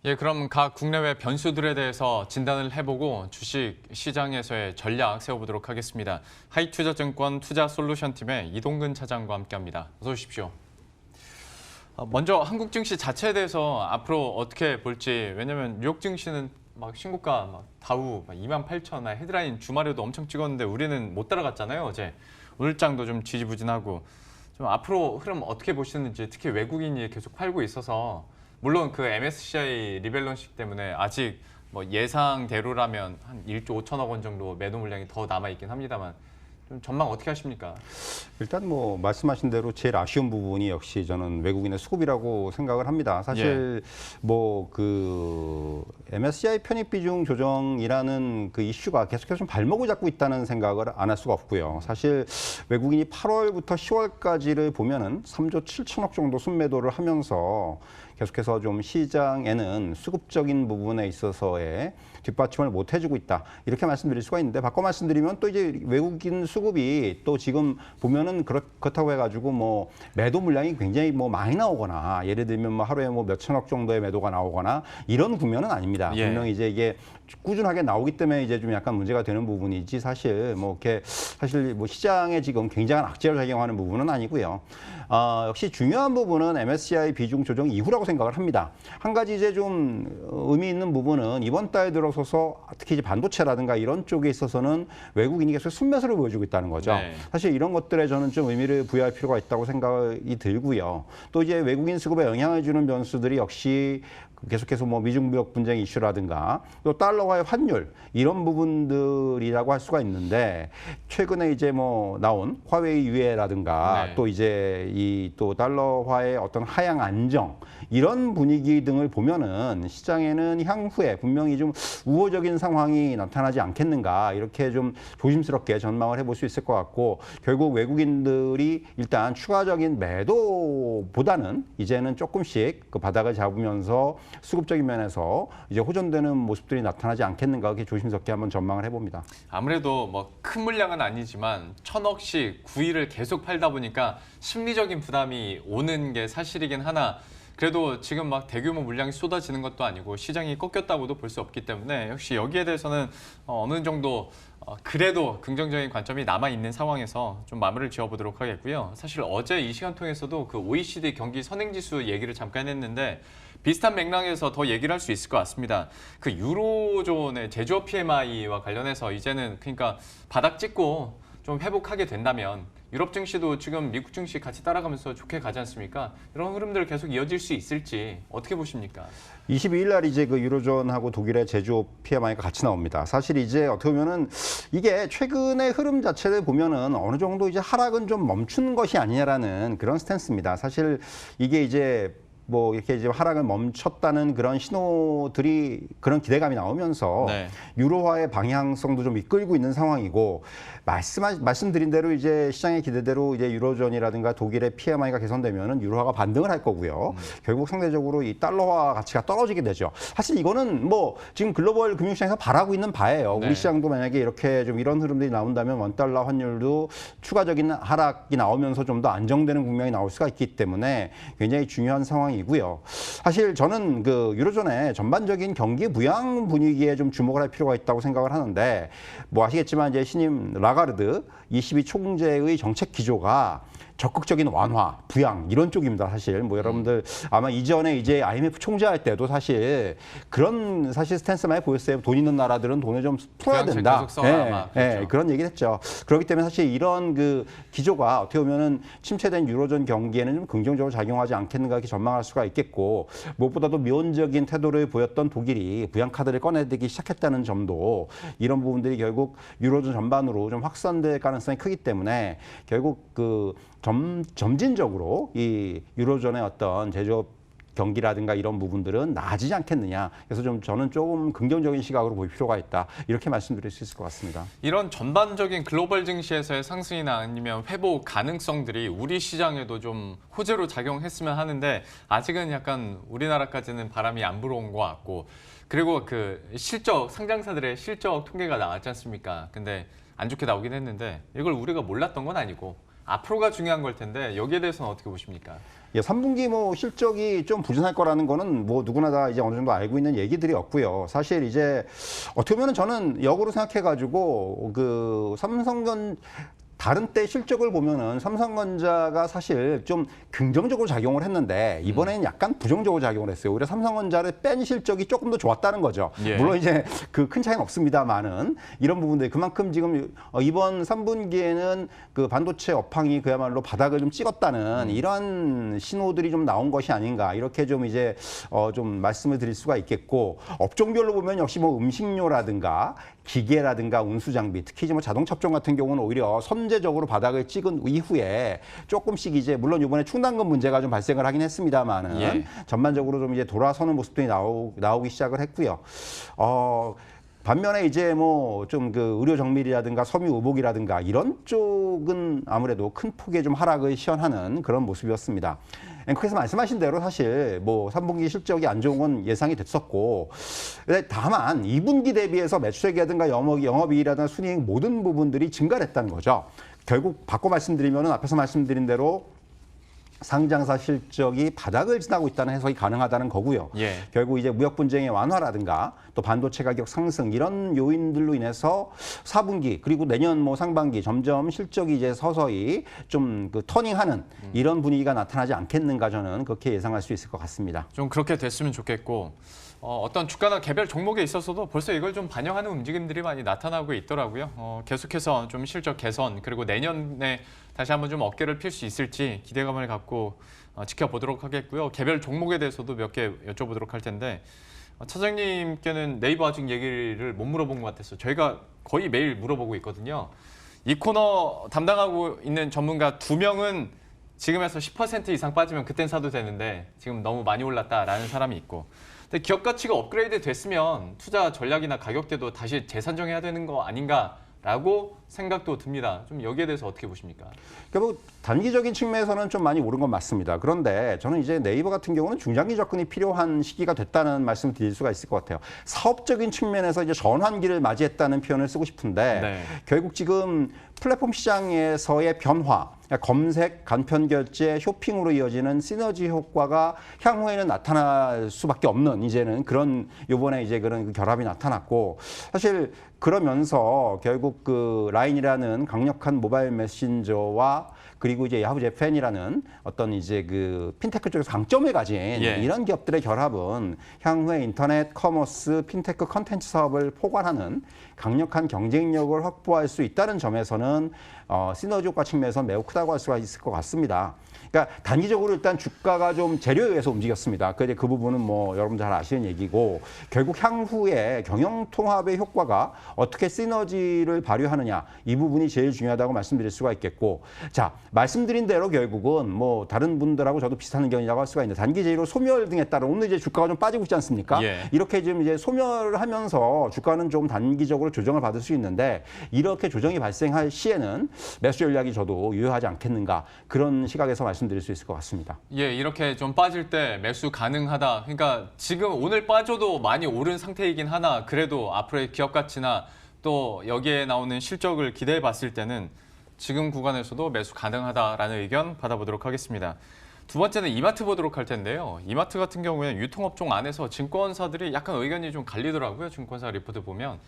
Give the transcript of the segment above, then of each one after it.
예, 그럼 각 국내외 변수들에 대해서 진단을 해보고 주식 시장에서의 전략 세워보도록 하겠습니다. 하이투자증권 투자솔루션팀의 이동근 차장과 함께합니다. 어서 오십시오. 먼저 한국 증시 자체에 대해서 앞으로 어떻게 볼지, 왜냐면 뉴욕 증시는 막 신고가 다우 28,000, 헤드라인 주말에도 엄청 찍었는데 우리는 못 따라갔잖아요, 어제. 오늘장도 좀 지지부진하고. 좀 앞으로 흐름 어떻게 보시는지, 특히 외국인이 계속 팔고 있어서 물론 그 MSCI 리밸런싱 때문에 아직 뭐 예상대로라면 한 1조 5천억 원 정도 매도 물량이 더 남아있긴 합니다만 좀 전망 어떻게 하십니까? 일단 뭐 말씀하신 대로 제일 아쉬운 부분이 역시 저는 외국인의 수급이라고 생각을 합니다. 사실 뭐 그 MSCI 편입 비중 조정이라는 그 이슈가 계속해서 좀 발목을 잡고 있다는 생각을 안 할 수가 없고요. 사실 외국인이 8월부터 10월까지를 보면은 3조 7천억 정도 순매도를 하면서 계속해서 좀 시장에는 수급적인 부분에 있어서의 뒷받침을 못 해주고 있다. 이렇게 말씀드릴 수가 있는데, 바꿔 말씀드리면 또 이제 외국인 수급이 또 지금 보면은 그렇다고 해가지고 뭐 매도 물량이 굉장히 뭐 많이 나오거나, 예를 들면 뭐 하루에 뭐 몇천억 정도의 매도가 나오거나 이런 국면은 아닙니다. 분명히 이제 이게 꾸준하게 나오기 때문에 이제 좀 약간 문제가 되는 부분이지, 사실 뭐 이렇게 사실 뭐 시장에 지금 굉장한 악재를 작용하는 부분은 아니고요. 역시 중요한 부분은 MSCI 비중 조정 이후라고 생각을 합니다. 한 가지 이제 좀 의미 있는 부분은 이번 달 들어서서 특히 이제 반도체라든가 이런 쪽에 있어서는 외국인이 계속 순매수를 보여주고 있다는 거죠. 사실 이런 것들에 저는 좀 의미를 부여할 필요가 있다고 생각이 들고요. 또 이제 외국인 수급에 영향을 주는 변수들이 역시 계속해서 뭐 미중무역 분쟁 이슈라든가 또 달러와의 환율 이런 부분들이라고 할 수가 있는데, 최근에 이제 뭐 나온 화웨이 유해라든가 또 이제 이 또 달러화의 어떤 하향 안정 이런 분위기 등을 보면은 시장에는 향후에 분명히 좀 우호적인 상황이 나타나지 않겠는가, 이렇게 좀 조심스럽게 전망을 해볼 수 있을 것 같고, 결국 외국인들이 일단 추가적인 매도보다는 이제는 조금씩 그 바닥을 잡으면서 수급적인 면에서 이제 호전되는 모습들이 나타나지 않겠는가, 그렇게 조심스럽게 한번 전망을 해봅니다. 아무래도 뭐 큰 물량은 아니지만 1,000억씩 9일을 계속 팔다 보니까 심리적인 부담이 오는 게 사실이긴 하나, 그래도 지금 막 대규모 물량이 쏟아지는 것도 아니고 시장이 꺾였다고도 볼 수 없기 때문에 역시 여기에 대해서는 어느 정도 그래도 긍정적인 관점이 남아있는 상황에서 좀 마무리를 지어보도록 하겠고요. 사실 어제 이 시간 통해서도 그 OECD 경기 선행지수 얘기를 잠깐 했는데 비슷한 맥락에서 더 얘기를 할 수 있을 것 같습니다. 그 유로존의 제조업 PMI와 관련해서 이제는 그러니까 바닥 찍고 좀 회복하게 된다면 유럽 증시도 지금 미국 증시 같이 따라가면서 좋게 가지 않습니까? 이런 흐름들 계속 이어질 수 있을지 어떻게 보십니까? 22일 날 이제 그 유로존하고 독일의 제조업 PMI가 같이 나옵니다. 사실 이제 어떻게 보면은 이게 최근의 흐름 자체를 보면은 어느 정도 이제 하락은 좀 멈춘 것이 아니냐라는 그런 스탠스입니다. 사실 이게 이제 뭐 이렇게 이제 하락을 멈췄다는 그런 신호들이, 그런 기대감이 나오면서 유로화의 방향성도 좀 이끌고 있는 상황이고, 말씀드린 대로 이제 시장의 기대대로 이제 유로존이라든가 독일의 PMI가 개선되면은 유로화가 반등을 할 거고요. 결국 상대적으로 이 달러화 가치가 떨어지게 되죠. 사실 이거는 뭐 지금 글로벌 금융시장에서 바라고 있는 바예요. 우리 시장도 만약에 이렇게 좀 이런 흐름들이 나온다면 원달러 환율도 추가적인 하락이 나오면서 좀 더 안정되는 국면이 나올 수가 있기 때문에 굉장히 중요한 상황이 이고요. 사실 저는 그 유로존의 전반적인 경기 부양 분위기에 좀 주목을 할 필요가 있다고 생각을 하는데, 뭐 아시겠지만 이제 신임 라가르드 22 총재의 정책 기조가 적극적인 완화, 부양 이런 쪽입니다. 사실 뭐 여러분들 아마 이전에 이제 IMF 총재할 때도 사실 그런 사실 스탠스 많이 보였어요. 돈 있는 나라들은 돈을 좀 풀어야 된다. 그런 얘기를 했죠. 그렇기 때문에 사실 이런 그 기조가 어떻게 보면은 침체된 유로존 경기에는 좀 긍정적으로 작용하지 않겠는가, 이렇게 전망할 수가 있겠고, 무엇보다도 미온적인 태도를 보였던 독일이 부양 카드를 꺼내들기 시작했다는 점도, 이런 부분들이 결국 유로존 전반으로 좀 확산될 가능성이 크기 때문에 결국 그 점진적으로 이 유로존의 어떤 제조업 경기라든가 이런 부분들은 나아지지 않겠느냐. 그래서 좀 저는 조금 긍정적인 시각으로 볼 필요가 있다. 이렇게 말씀드릴 수 있을 것 같습니다. 이런 전반적인 글로벌 증시에서의 상승이나 아니면 회복 가능성들이 우리 시장에도 좀 호재로 작용했으면 하는데, 아직은 약간 우리나라까지는 바람이 안 불어온 것 같고, 그리고 그 실적, 상장사들의 실적 통계가 나왔지 않습니까? 근데 안 좋게 나오긴 했는데 이걸 우리가 몰랐던 건 아니고, 앞으로가 중요한 걸 텐데 여기에 대해서는 어떻게 보십니까? 예, 3분기 뭐 실적이 좀 부진할 거라는 거는 뭐 누구나 다 이제 어느 정도 알고 있는 얘기들이었고요. 사실 이제 어떻게 보면 저는 역으로 생각해가지고 그 다른 때 실적을 보면은 삼성전자가 사실 좀 긍정적으로 작용을 했는데 이번에는 약간 부정적으로 작용을 했어요. 오히려 삼성전자를 뺀 실적이 조금 더 좋았다는 거죠. 예. 물론 이제 그 큰 차이는 없습니다만은 이런 부분들 그만큼 지금 이번 3분기에는 그 반도체 업황이 그야말로 바닥을 좀 찍었다는 이러한 신호들이 좀 나온 것이 아닌가 이렇게 좀 이제 좀 말씀을 드릴 수가 있겠고 업종별로 보면 역시 뭐 음식료라든가 기계라든가 운수 장비, 특히 이제 뭐 자동차 업종 같은 경우는 오히려 선제적으로 바닥을 찍은 이후에 조금씩 이제 물론 이번에 충당금 문제가 좀 발생을 하긴 했습니다만은 예. 전반적으로 좀 이제 돌아서는 모습들이 나오기 시작을 했고요. 반면에 이제 뭐 좀 그 의료 정밀이라든가 섬유 의복이라든가 이런 쪽은 아무래도 큰 폭의 좀 하락을 시현하는 그런 모습이었습니다. 앵커께서 말씀하신 대로 사실 뭐 3분기 실적이 안 좋은 건 예상이 됐었고, 근데 다만 2분기 대비해서 매출액이라든가 영업이익이라든가 순이익 모든 부분들이 증가를 했다는 거죠. 결국 바꿔 말씀드리면은 앞에서 말씀드린 대로 상장사 실적이 바닥을 지나고 있다는 해석이 가능하다는 거고요. 예. 결국 이제 무역 분쟁의 완화라든가 또 반도체 가격 상승 이런 요인들로 인해서 4분기 그리고 내년 뭐 상반기 점점 실적이 이제 서서히 좀 그 터닝하는 이런 분위기가 나타나지 않겠는가 저는 그렇게 예상할 수 있을 것 같습니다. 좀 그렇게 됐으면 좋겠고 어떤 주가나 개별 종목에 있어서도 벌써 이걸 좀 반영하는 움직임들이 많이 나타나고 있더라고요. 계속해서 좀 실적 개선 그리고 내년에 다시 한번 좀 어깨를 필 수 있을지 기대감을 갖고 지켜보도록 하겠고요. 개별 종목에 대해서도 몇 개 여쭤보도록 할 텐데 차장님께는 네이버 아직 얘기를 못 물어본 것 같아서 저희가 거의 매일 물어보고 있거든요. 이 코너 담당하고 있는 전문가 2명은 지금에서 10% 이상 빠지면 그땐 사도 되는데 지금 너무 많이 올랐다라는 사람이 있고 근데 기업 가치가 업그레이드 됐으면 투자 전략이나 가격대도 다시 재산정해야 되는 거 아닌가라고 생각도 듭니다. 좀 여기에 대해서 어떻게 보십니까? 그러니까 뭐 단기적인 측면에서는 좀 많이 오른 건 맞습니다. 그런데 저는 이제 네이버 같은 경우는 중장기 접근이 필요한 시기가 됐다는 말씀을 드릴 수가 있을 것 같아요. 사업적인 측면에서 이제 전환기를 맞이했다는 표현을 쓰고 싶은데 네. 결국 지금 플랫폼 시장에서의 변화, 검색, 간편 결제, 쇼핑으로 이어지는 시너지 효과가 향후에는 나타날 수밖에 없는 이제는 그런 요번에 이제 그런 그 결합이 나타났고 사실 그러면서 결국 그 라인이라는 강력한 모바일 메신저와 그리고 이제 야후 재팬이라는 어떤 이제 그 핀테크 쪽에서 강점을 가진 예. 이런 기업들의 결합은 향후에 인터넷 커머스 핀테크 컨텐츠 사업을 포괄하는 강력한 경쟁력을 확보할 수 있다는 점에서는 시너지 효과 측면에서 매우 크다고 할 수가 있을 것 같습니다. 그러니까 단기적으로 일단 주가가 좀 재료에 의해서 움직였습니다. 그 부분은 뭐 여러분 잘 아시는 얘기고 결국 향후에 경영 통합의 효과가 어떻게 시너지를 발휘하느냐 이 부분이 제일 중요하다고 말씀드릴 수가 있겠고 자 말씀드린 대로 결국은 뭐 다른 분들하고 저도 비슷한 의견이라고 할 수가 있는데 단기 제의로 소멸 등에 따라 오늘 이제 주가가 좀 빠지고 있지 않습니까? 예. 이렇게 지금 이제 소멸을 하면서 주가는 좀 단기적으로 조정을 받을 수 있는데 이렇게 조정이 발생할 시에는 매수 전략이 저도 유효하지 않겠는가 그런 시각에서 말씀드릴 수 있을 것 같습니다. 예, 이렇게 좀 빠질 때 매수 가능하다. 그러니까 지금 오늘 빠져도 많이 오른 상태이긴 하나 그래도 앞으로의 기업 가치나 또 여기에 나오는 실적을 기대해 봤을 때는 지금 구간에서도 매수 가능하다라는 의견 받아보도록 하겠습니다. 두 번째는 이마트 보도록 할 텐데요. 이마트 같은 경우에는 유통업종 안에서 증권사들이 약간 의견이 좀 갈리더라고요. 증권사 리포트 보면.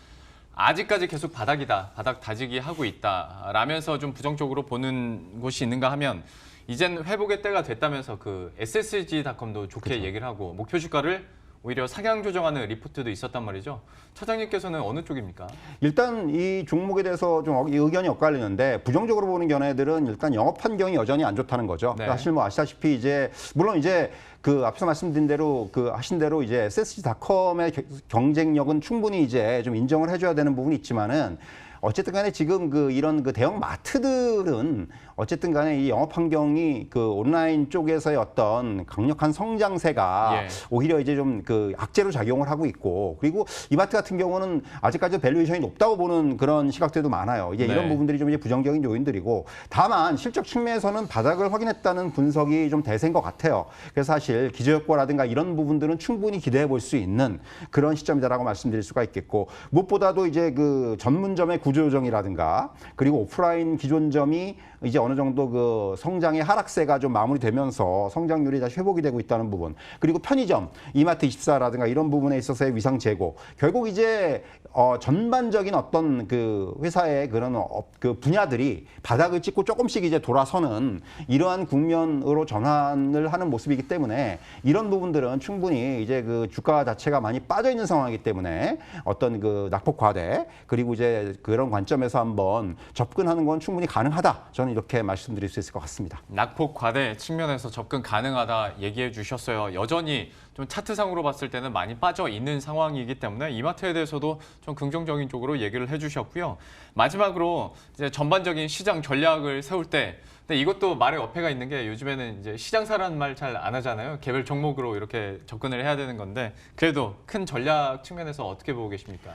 아직까지 계속 바닥이다. 바닥 다지기 하고 있다. 라면서 좀 부정적으로 보는 곳이 있는가 하면 이젠 회복의 때가 됐다면서 그 SSG닷컴도 좋게 그쵸. 얘기를 하고 목표 주가를 오히려 상향 조정하는 리포트도 있었단 말이죠. 차장님께서는 어느 쪽입니까? 일단 이 종목에 대해서 좀 의견이 엇갈리는데 부정적으로 보는 견해들은 일단 영업 환경이 여전히 안 좋다는 거죠. 네. 사실 뭐 아시다시피 이제 물론 이제 그 앞서 말씀드린 대로 그 하신 대로 이제 SSG닷컴의 경쟁력은 충분히 이제 좀 인정을 해줘야 되는 부분이 있지만은 어쨌든 간에 지금 그 이런 그 대형 마트들은 어쨌든 간에 이 영업 환경이 그 온라인 쪽에서의 어떤 강력한 성장세가 예. 오히려 이제 좀 그 악재로 작용을 하고 있고 그리고 이마트 같은 경우는 아직까지 밸류에이션이 높다고 보는 그런 시각들도 많아요. 이제 이런 네. 부분들이 좀 이제 부정적인 요인들이고 다만 실적 측면에서는 바닥을 확인했다는 분석이 좀 대세인 것 같아요. 그래서 사실 기저효과라든가 이런 부분들은 충분히 기대해 볼 수 있는 그런 시점이다라고 말씀드릴 수가 있겠고 무엇보다도 이제 그 전문점의 구조조정이라든가 그리고 오프라인 기존점이 이제 어느 정도 그 성장의 하락세가 좀 마무리되면서 성장률이 다시 회복이 되고 있다는 부분, 그리고 편의점, 이마트24라든가 이런 부분에 있어서의 위상 제고, 결국 이제 전반적인 어떤 그 회사의 그런 그 분야들이 바닥을 찍고 조금씩 이제 돌아서는 이러한 국면으로 전환을 하는 모습이기 때문에 이런 부분들은 충분히 이제 그 주가 자체가 많이 빠져 있는 상황이기 때문에 어떤 그 낙폭 과대, 그리고 이제 그런 관점에서 한번 접근하는 건 충분히 가능하다. 저는 이렇게 말씀드릴 수 있을 것 같습니다. 낙폭 과대 측면에서 접근 가능하다 얘기해 주셨어요. 여전히 좀 차트상으로 봤을 때는 많이 빠져 있는 상황이기 때문에 이마트에 대해서도 좀 긍정적인 쪽으로 얘기를 해주셨고요. 마지막으로 이제 전반적인 시장 전략을 세울 때, 근데 이것도 말에 어폐가 있는 게 요즘에는 이제 시장사라는 말 잘 안 하잖아요. 개별 종목으로 이렇게 접근을 해야 되는 건데 그래도 큰 전략 측면에서 어떻게 보고 계십니까?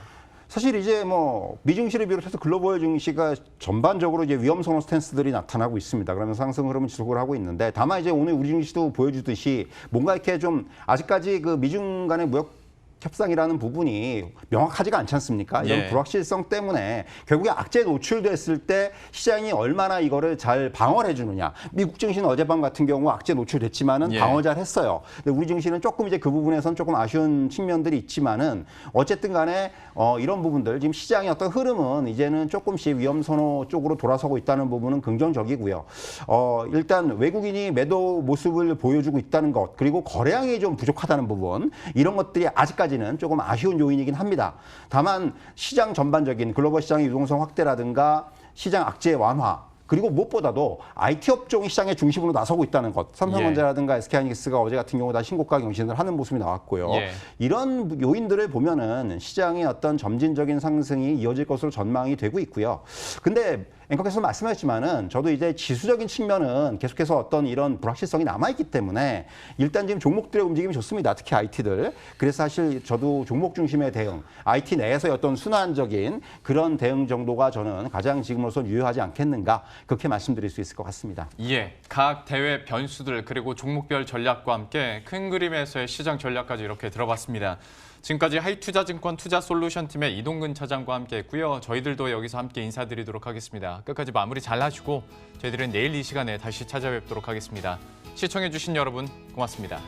사실 이제 뭐 미증시를 비롯해서 글로벌 증시가 전반적으로 이제 위험 선호 스탠스들이 나타나고 있습니다. 그러면서 상승 흐름을 지속을 하고 있는데, 다만 이제 오늘 우리 증시도 보여주듯이 뭔가 이렇게 좀 아직까지 그 미중 간의 무역 협상이라는 부분이 명확하지가 않지 않습니까? 이런 예. 불확실성 때문에 결국에 악재에 노출됐을 때 시장이 얼마나 이거를 잘 방어를 해주느냐. 미국 증시는 어젯밤 같은 경우 악재에 노출됐지만은 예. 방어 잘 했어요. 근데 우리 증시는 조금 이제 그 부분에서는 조금 아쉬운 측면들이 있지만은 어쨌든 간에 이런 부분들, 지금 시장의 어떤 흐름은 이제는 조금씩 위험 선호 쪽으로 돌아서고 있다는 부분은 긍정적이고요. 일단 외국인이 매도 모습을 보여주고 있다는 것, 그리고 거래량이 좀 부족하다는 부분, 이런 것들이 아직까지는 조금 아쉬운 요인이긴 합니다. 다만 시장 전반적인 글로벌 시장의 유동성 확대라든가 시장 악재 완화, 그리고 무엇보다도 IT 업종이 시장의 중심으로 나서고 있다는 것. 삼성전자라든가 SK하이닉스가 어제 같은 경우 다 신고가 경신을 하는 모습이 나왔고요. 예. 이런 요인들을 보면은 시장의 어떤 점진적인 상승이 이어질 것으로 전망이 되고 있고요. 근데 앵커께서 말씀하셨지만은 저도 이제 지수적인 측면은 계속해서 어떤 이런 불확실성이 남아있기 때문에 일단 지금 종목들의 움직임이 좋습니다. 특히 IT들. 그래서 사실 저도 종목 중심의 대응, IT 내에서의 어떤 순환적인 그런 대응 정도가 저는 가장 지금으로선 유효하지 않겠는가, 그렇게 말씀드릴 수 있을 것 같습니다. 예, 각 대회 변수들 그리고 종목별 전략과 함께 큰 그림에서의 시장 전략까지 이렇게 들어봤습니다. 지금까지 하이투자증권 투자솔루션팀의 이동근 차장과 함께했고요. 저희들도 여기서 함께 인사드리도록 하겠습니다. 끝까지 마무리 잘 하시고 저희들은 내일 이 시간에 다시 찾아뵙도록 하겠습니다. 시청해주신 여러분 고맙습니다.